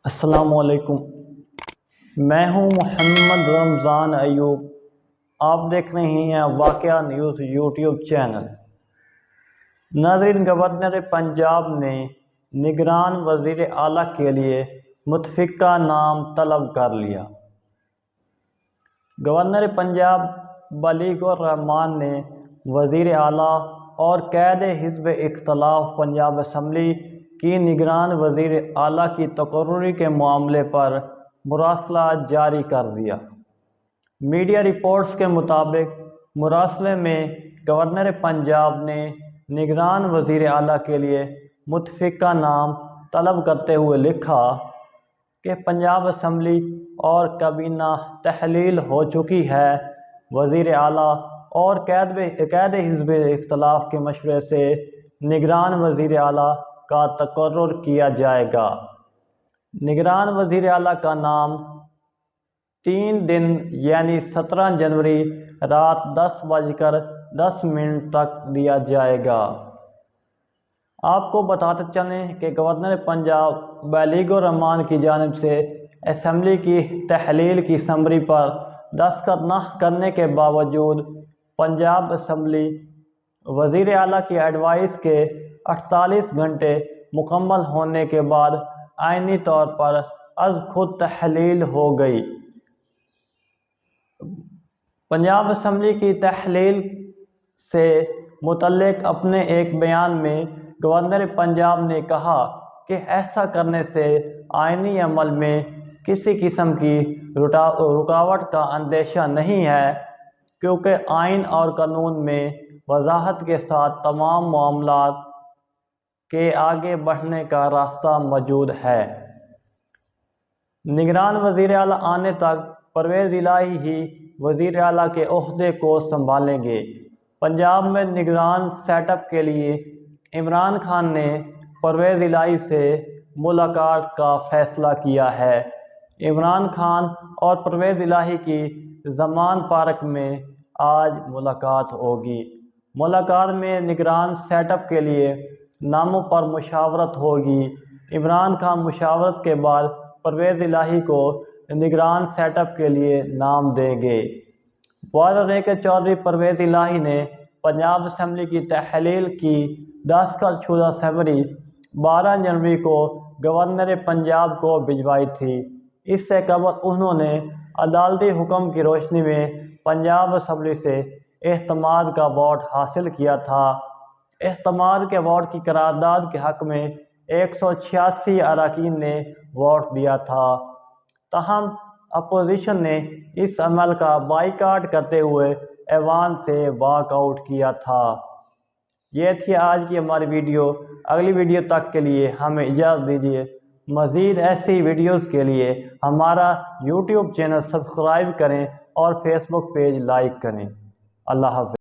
अस्सलामुअलैकुम। मैं हूं मोहम्मद रमज़ान अयूब। आप देख रहे हैं वाक़या न्यूज़ यूट्यूब चैनल। नाज़रीन, गवर्नर पंजाब ने निगरान वज़ीर आला के लिए मुतफ़िक़ा नाम तलब कर लिया। गवर्नर पंजाब बलीगुर रहमान ने वज़ीर आला और क़ायद हिज़्ब इख्तिलाफ़ पंजाब असम्बली की निगरान वज़ीर आला की तकर्रुरी के मामले पर मुरासला जारी कर दिया। मीडिया रिपोर्ट्स के मुताबिक मुरासले में गवर्नर पंजाब ने निगरान वज़ीर आला के लिए मुतफ़िक़ा नाम तलब करते हुए लिखा कि पंजाब असम्बली और काबीना तहलील हो चुकी है। वज़ीर आला और क़ायद हिज़्ब इख्तिलाफ़ के मशवरे से निगरान वज़ीर आला का तकर्रुर किया जाएगा। निगरान वज़ीर आला का नाम 3 दिन यानी 17 जनवरी रात 10:10 तक दिया जाएगा। आपको बताते चलें कि गवर्नर पंजाब बलीगुर रहमान की जानिब से असम्बली की तहलील की समरी पर दस्तखत न करने के बावजूद पंजाब असम्बली वज़ीर आला की एडवाइस के 48 घंटे मुकम्मल होने के बाद आइनी तौर पर अज़ खुद तहलील हो गई। पंजाब असम्बली की तहलील से मुतल्लिक़ अपने एक बयान में गवर्नर पंजाब ने कहा कि ऐसा करने से आइनी अमल में किसी किस्म की रुकावट का अंदेशा नहीं है, क्योंकि आइन और कानून में वज़ाहत के साथ तमाम मामलात के आगे बढ़ने का रास्ता मौजूद है। निगरान वज़ीर आला आने तक परवेज़ इलाही ही वज़ीर आला के ओहदे को संभालेंगे। पंजाब में निगरान सेटअप के लिए इमरान खान ने परवेज़ इलाही से मुलाकात का फ़ैसला किया है। इमरान खान और परवेज़ इलाही की ज़मान पार्क में आज मुलाकात होगी। मुलाकात में निगरान सेटअप के लिए नामों पर मुशावरत होगी। इमरान खान मुशावरत के बाद परवेज़ इलाही को निगरान सेटअप के लिए नाम देंगे। वाज़ेह है कि चौधरी परवेज़ इलाही ने पंजाब असम्बली की तहलील की दस्तखतशुदा समरी 12 जनवरी को गवर्नर पंजाब को भिजवाई थी। इससे कबल उन्होंने अदालती हुक्म की रोशनी में पंजाब असम्बली से एतमाद का वोट हासिल किया था। एतमाद के वोट की करारदाद के हक़ में 186 अरकान ने वोट दिया था। ताहम अपोजिशन ने इस अमल का बाइकाट करते हुए ऐवान से वॉकआउट किया था। ये थी आज की हमारी वीडियो। अगली वीडियो तक के लिए हमें इजाज़त दीजिए। मज़ीद ऐसी वीडियोज़ के लिए हमारा यूट्यूब चैनल सब्सक्राइब करें और फेसबुक पेज लाइक करें। अल्लाह हाफ़िज़।